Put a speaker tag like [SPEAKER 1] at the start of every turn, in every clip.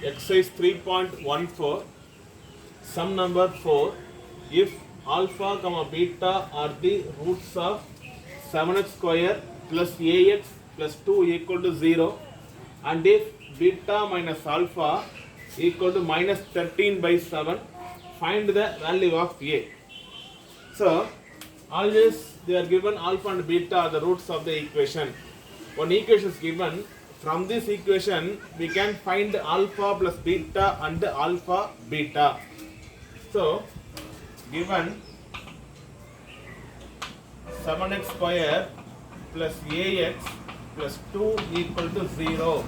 [SPEAKER 1] Exercise 3.14. Sum number 4. If alpha comma beta are the roots of 7x square plus ax plus 2 equal to 0, and if beta minus alpha equal to minus 13 by 7, find the value of a. So, always they are given alpha and beta are the roots of the equation. One equation is given. From this equation, we can find alpha plus beta and alpha beta. So, given 7x square plus ax plus 2 equal to 0.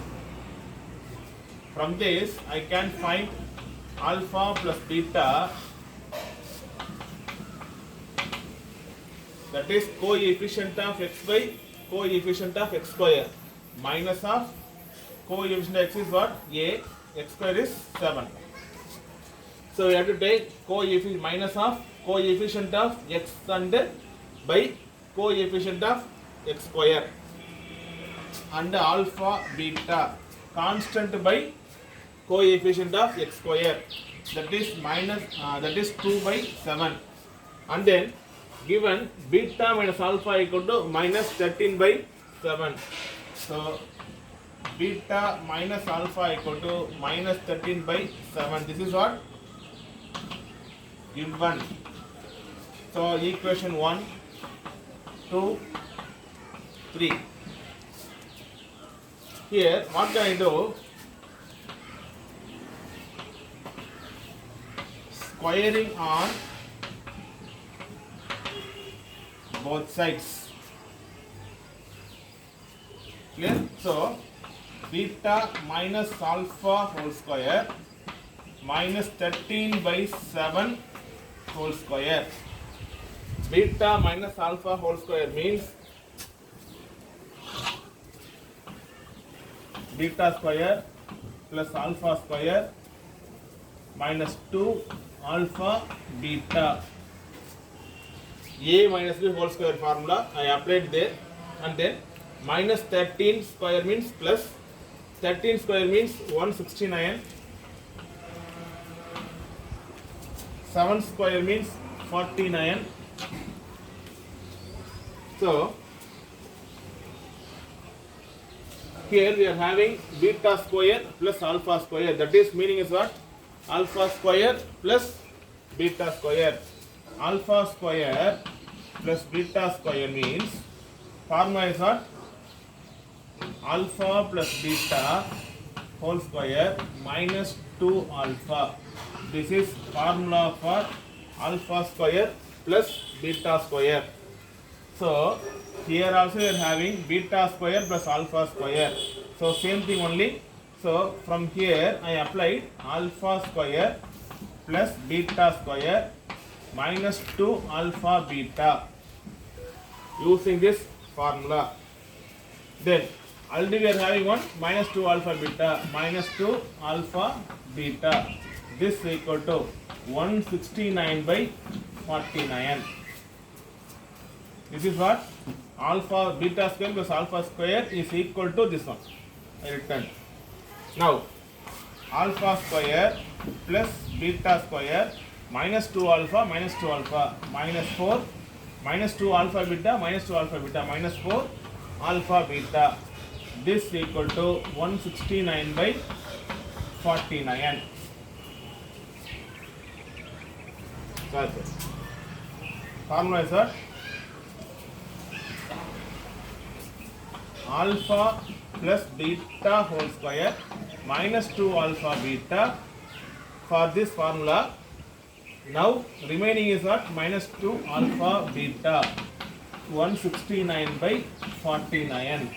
[SPEAKER 1] From this, I can find alpha plus beta, that is coefficient of x by coefficient of x square, minus of coefficient of x is what? A, x square is 7. So we have to take coefficient minus of coefficient of x and by coefficient of x square, and alpha beta constant by coefficient of x square, that is minus that is 2 by 7, and then given beta minus alpha equal to minus 13 by 7. So beta minus alpha equal to minus 13 by 7. This is what given. So equation 1, 2, 3. Here what can I do? Squaring on both sides. Clear? So beta minus alpha whole square minus 13 by 7 whole square. Beta minus alpha whole square means beta square plus alpha square minus 2 alpha beta. A minus B whole square formula I applied there, and then minus 13 square means plus 13 square means 169, 7 square means 49. So here we are having beta square plus alpha square, that is meaning is what? Alpha square plus beta square. Alpha square plus beta square means formula is what? Alpha plus beta whole square minus 2 alpha. This is formula for alpha square plus beta square. So here also we are having beta square plus alpha square. So same thing only. So from here I applied alpha square plus beta square minus 2 alpha beta using this formula. Then already we are having one minus 2 alpha beta, minus 2 alpha beta. This equal to 169 by 49. This is what? Alpha beta square plus alpha square is equal to this one. I written. Now alpha square plus beta square minus 2 alpha minus 2 alpha minus 4 minus 2 alpha beta minus 2 alpha beta minus 4 alpha beta. This equal to 169 by 49. Sorry. Formula is what? Alpha plus beta whole square minus 2 alpha beta. For this formula, now remaining is what? Minus 2 alpha beta, 169 by 49.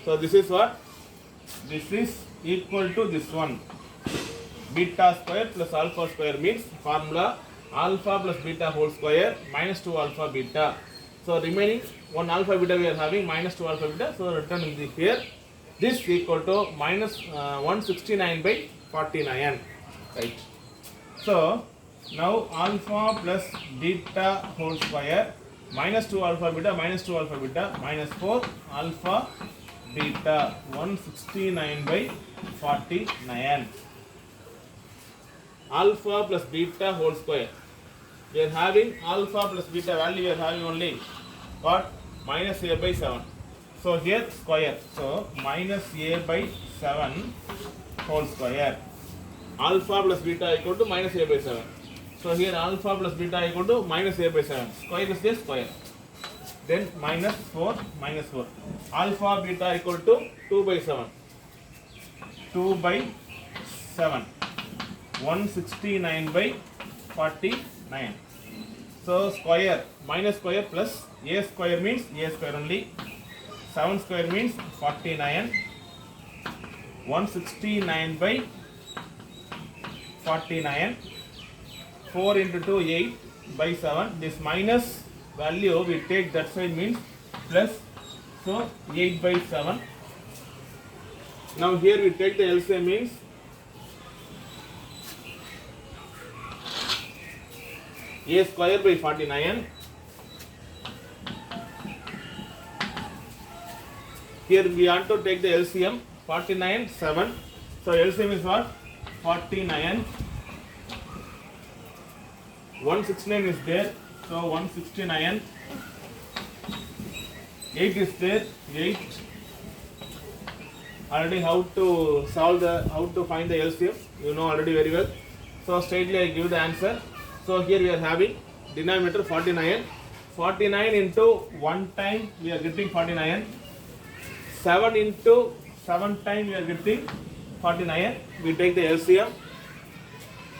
[SPEAKER 1] So this is what? This is equal to this one. Beta square plus alpha square means formula alpha plus beta whole square minus 2 alpha beta. So remaining 1 alpha beta we are having minus 2 alpha beta. So written in the here. This equal to minus 169 by 49. Right. So now alpha plus beta whole square minus 2 alpha beta minus 2 alpha beta minus 4 alpha beta 169 by 49. Alpha plus beta whole square. We are having alpha plus beta value, we are having only what? Minus a by 7. So here square. So minus a by 7 whole square. Alpha plus beta equal to minus a by 7. So here alpha plus beta equal to minus a by 7. Square is the square. Then minus 4 minus 4. Alpha beta equal to 2 by 7. 2 by 7. 169 by 49. So square minus square plus a square means a square only. 7 square means 49. 169 by 49. 4 into 2 8 by 7. This minus value we take that side means plus. So 8 by 7. Now here we take the LCM means a square by 49. Here we want to take the LCM 49 7. So LCM is what? 49. 169 is there. So 169. 8 is there. 8. Already how to find the LCM you know already very well. So straightly I give the answer. So here we are having denominator 49. 49 into 1 time we are getting 49. 7 into 7 time we are getting 49. We take the LCM.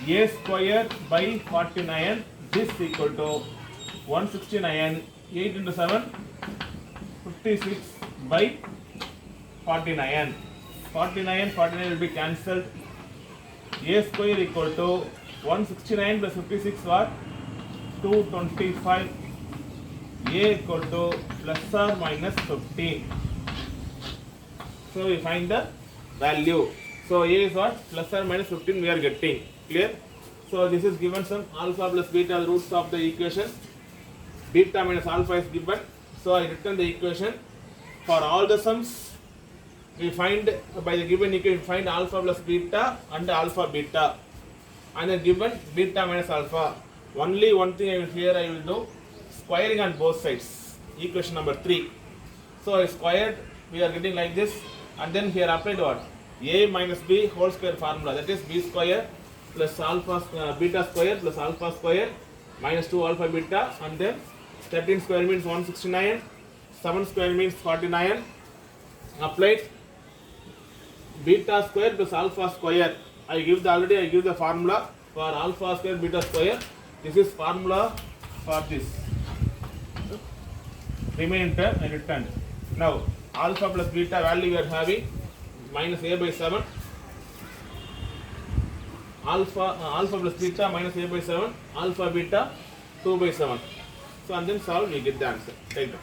[SPEAKER 1] A square by 49. This equal to 169. 8 into 7 56 by 49. 49 will be cancelled. A square equal to 169 plus 56 what? 225. A equal to plus or minus 15. So we find the value. So A is what? Plus or minus 15 we are getting. Clear? So this is given some alpha plus beta roots of the equation. Beta minus alpha is given. So I written the equation. For all the sums we find by the given equation find alpha plus beta and alpha beta. And then given beta minus alpha. Only one thing I will do squaring on both sides. Equation number 3. So I squared we are getting like this, and then here applied what? A minus b whole square formula, that is b square plus alpha beta square plus alpha square minus 2 alpha beta, and then 13 square means 169, 7 square means 49. Applied beta square plus alpha square. I give the formula for alpha square beta square. This is formula for this. Remaining term I returned. Now alpha plus beta value we are having minus a by 7. Alpha plus beta minus a by 7. Alpha beta 2 by 7. So and then solve we get the answer. Take that.